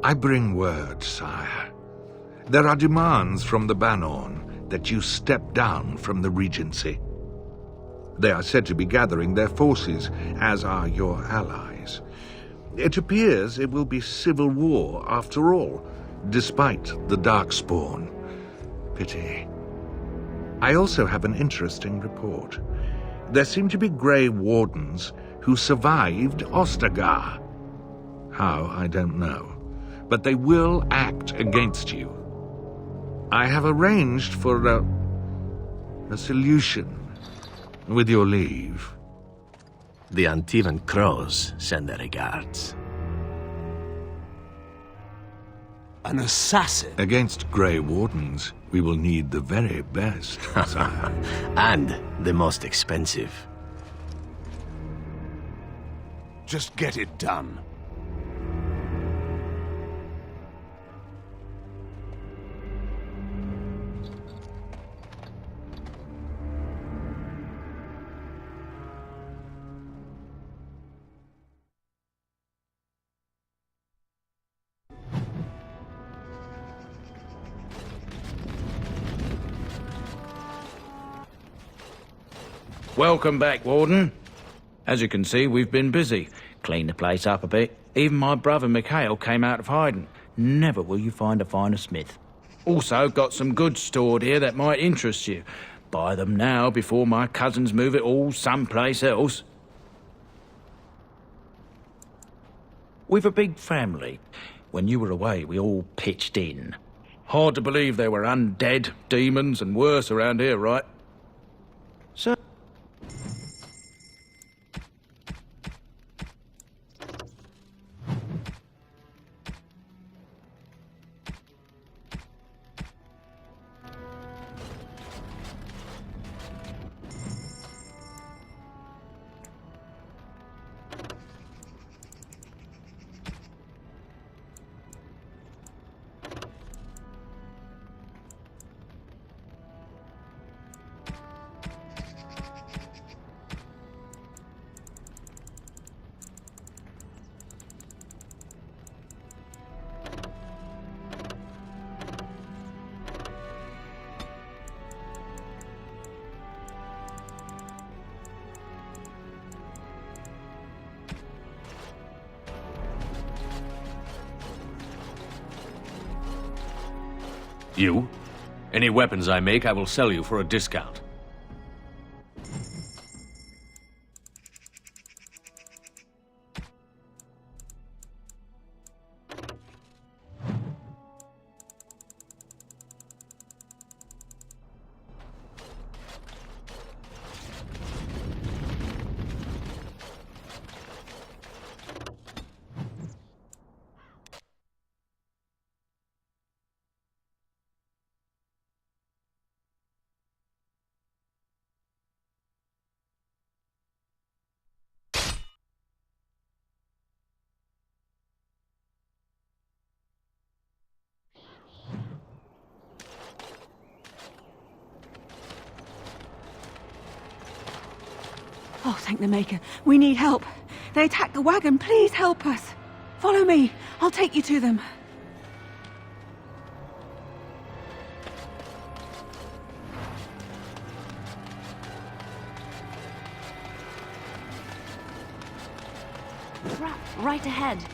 I bring word, sire. There are demands from the Banorn that you step down from the Regency. They are said to be gathering their forces, as are your allies. It appears it will be civil war after all, despite the Darkspawn. Pity. I also have an interesting report. There seem to be Grey Wardens who survived Ostagar. How, I don't know. But they will act against you. I have arranged for a solution, with your leave. The Antivan Crows send their regards. An assassin? Against Grey Wardens, we will need the very best, sire. And the most expensive. Just get it done. Welcome back, Warden. As you can see, we've been busy. Cleaned the place up a bit. Even my brother Mikhail came out of hiding. Never will you find a finer smith. Also, got some goods stored here that might interest you. Buy them now before my cousins move it all someplace else. We've a big family. When you were away, we all pitched in. Hard to believe there were undead, demons, and worse around here, right? So... You? Any weapons I make, I will sell you for a discount. Oh, thank the Maker. We need help. They attacked the wagon. Please help us. Follow me. I'll take you to them. Right ahead.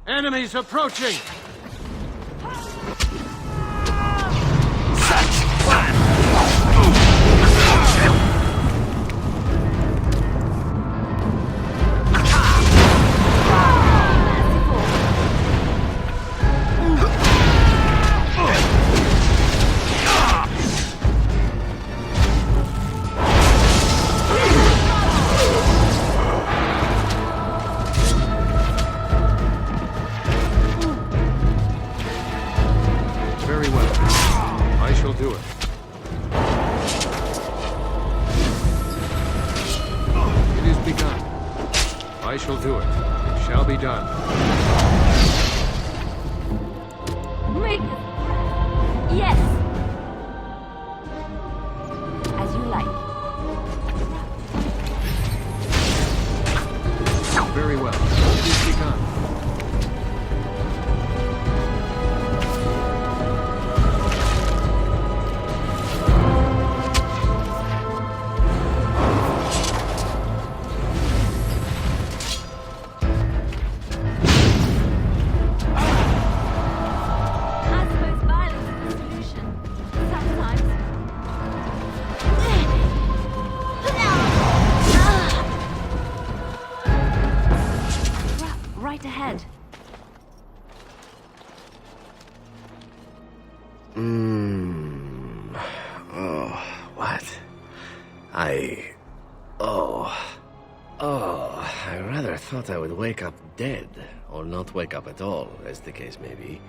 Enemies approaching! Very well. I shall do it. It is begun. I shall do it. It shall be done. Make... Yes! As you like. Very well. It is begun. I suppose violence is the solution. Sometimes. Right ahead. Oh, what? I rather thought I would wake up dead, or not wake up at all, as the case may be.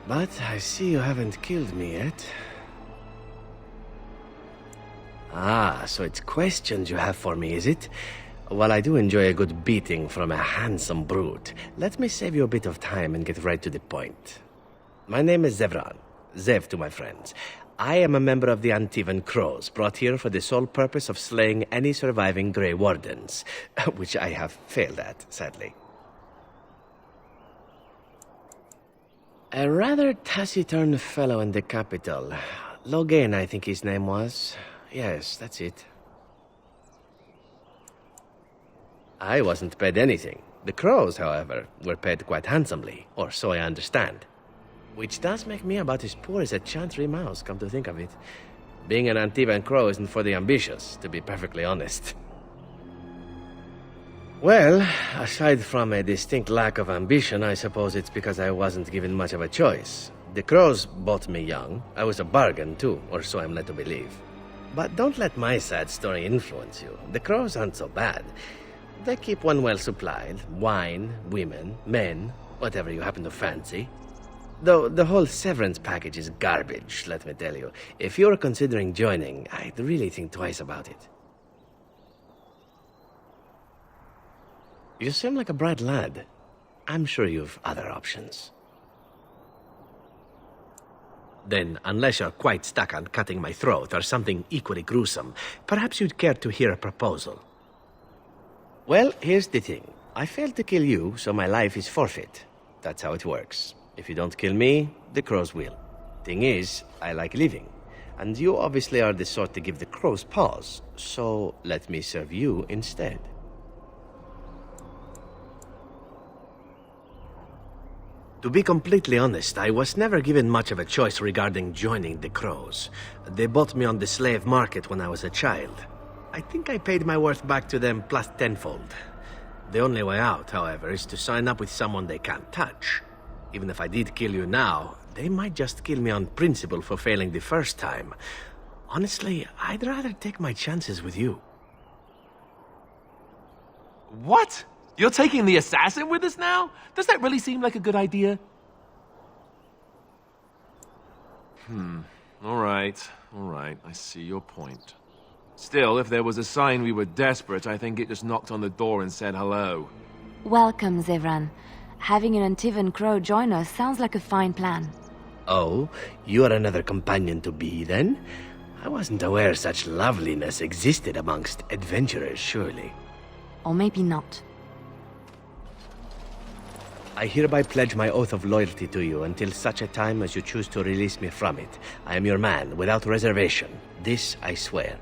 But I see you haven't killed me yet. Ah, so it's questions you have for me, is it? Well, I do enjoy a good beating from a handsome brute. Let me save you a bit of time and get right to the point. My name is Zevran. Zev to my friends. I am a member of the Antivan Crows, brought here for the sole purpose of slaying any surviving Grey Wardens, which I have failed at, sadly. A rather taciturn fellow in the capital. Logain, I think his name was. Yes, that's it. I wasn't paid anything. The Crows, however, were paid quite handsomely, or so I understand. Which does make me about as poor as a Chantry mouse, come to think of it. Being an Antivan Crow isn't for the ambitious, to be perfectly honest. Well, aside from a distinct lack of ambition, I suppose it's because I wasn't given much of a choice. The Crows bought me young. I was a bargain, too, or so I'm led to believe. But don't let my sad story influence you. The Crows aren't so bad. They keep one well supplied. Wine, women, men, whatever you happen to fancy. Though the whole severance package is garbage, let me tell you. If you're considering joining, I'd really think twice about it. You seem like a bright lad. I'm sure you've other options. Then, unless you're quite stuck on cutting my throat or something equally gruesome, perhaps you'd care to hear a proposal. Well, here's the thing. I failed to kill you, so my life is forfeit. That's how it works. If you don't kill me, the Crows will. Thing is, I like living. And you obviously are the sort to give the Crows pause, so let me serve you instead. To be completely honest, I was never given much of a choice regarding joining the Crows. They bought me on the slave market when I was a child. I think I paid my worth back to them plus tenfold. The only way out, however, is to sign up with someone they can't touch. Even if I did kill you now, they might just kill me on principle for failing the first time. Honestly, I'd rather take my chances with you. What? You're taking the assassin with us now? Does that really seem like a good idea? All right. I see your point. Still, if there was a sign we were desperate, I think it just knocked on the door and said hello. Welcome, Zevran. Having an Antivan Crow join us sounds like a fine plan. Oh, you're another companion to be, then? I wasn't aware such loveliness existed amongst adventurers, surely. Or maybe not. I hereby pledge my oath of loyalty to you until such a time as you choose to release me from it. I am your man, without reservation. This I swear.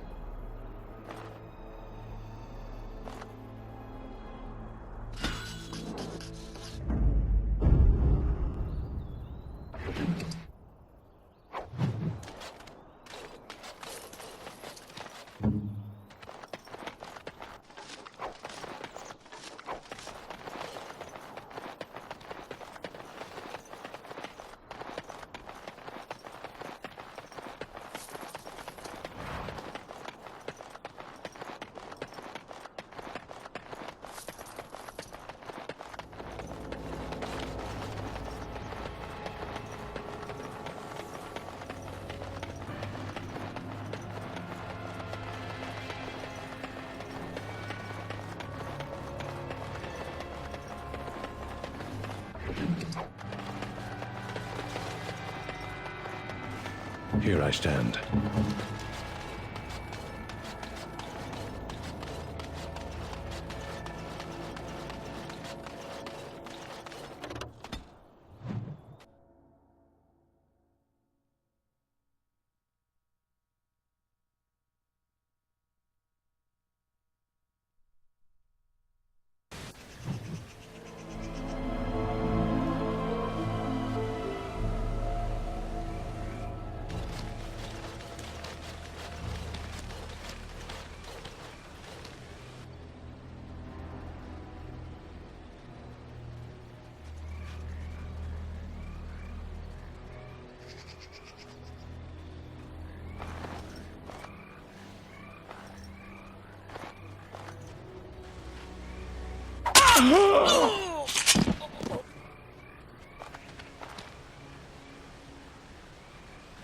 Here I stand.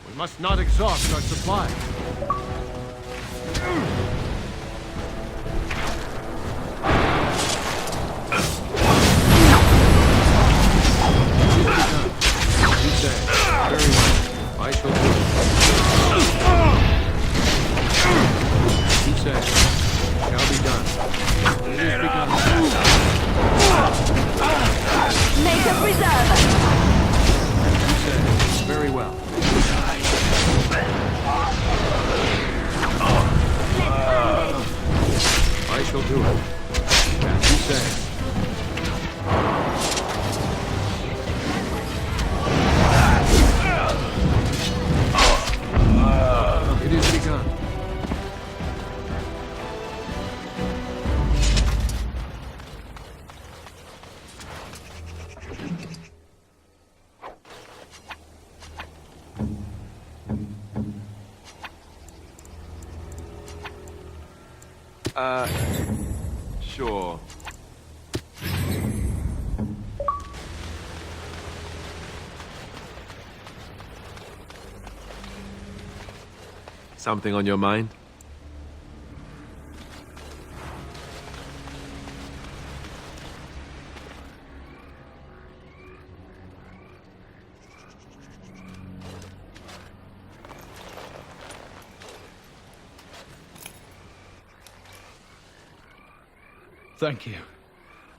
We must not exhaust our supply. You say. Very well. I shall do it. You say. Shall be done. It is begun. Make a preserver! You say. Very well. I shall do it. As you say. It is begun. Sure. Something on your mind? Thank you.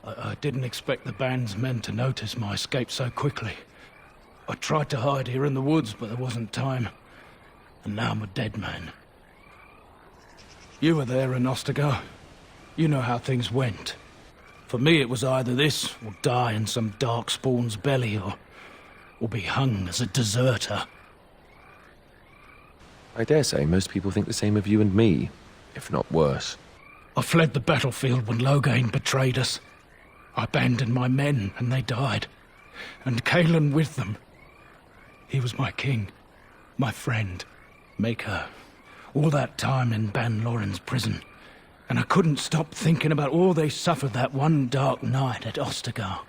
I didn't expect the band's men to notice my escape so quickly. I tried to hide here in the woods, but there wasn't time. And now I'm a dead man. You were there in Ostagar. You know how things went. For me, it was either this, or die in some dark spawn's belly, or be hung as a deserter. I dare say most people think the same of you and me, if not worse. I fled the battlefield when Loghain betrayed us. I abandoned my men, and they died. And Cailan with them. He was my king, my friend, maker. All that time in Ban Loren's prison. And I couldn't stop thinking about all they suffered that one dark night at Ostagar.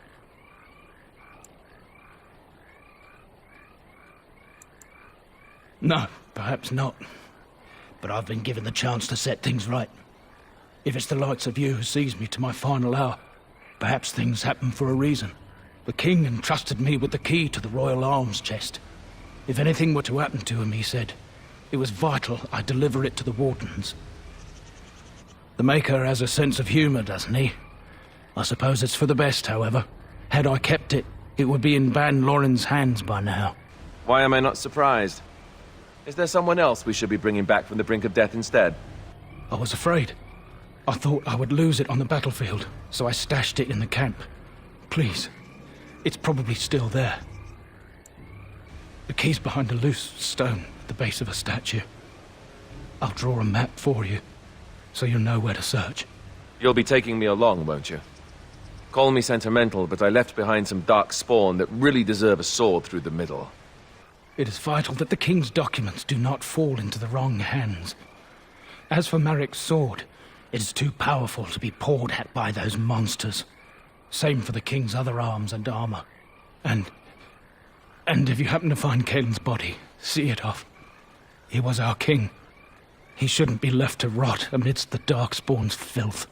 No, perhaps not. But I've been given the chance to set things right. If it's the likes of you who sees me to my final hour, perhaps things happen for a reason. The king entrusted me with the key to the royal arms chest. If anything were to happen to him, he said, it was vital I deliver it to the wardens. The Maker has a sense of humor, doesn't he? I suppose it's for the best, however. Had I kept it, it would be in Ban Loren's hands by now. Why am I not surprised? Is there someone else we should be bringing back from the brink of death instead? I was afraid. I thought I would lose it on the battlefield, so I stashed it in the camp. Please, it's probably still there. The key's behind a loose stone at the base of a statue. I'll draw a map for you, so you'll know where to search. You'll be taking me along, won't you? Call me sentimental, but I left behind some dark spawn that really deserve a sword through the middle. It is vital that the king's documents do not fall into the wrong hands. As for Marik's sword, it is too powerful to be pawed at by those monsters. Same for the king's other arms and armor. And if you happen to find Cailan's body, see it off. He was our king. He shouldn't be left to rot amidst the Darkspawn's filth.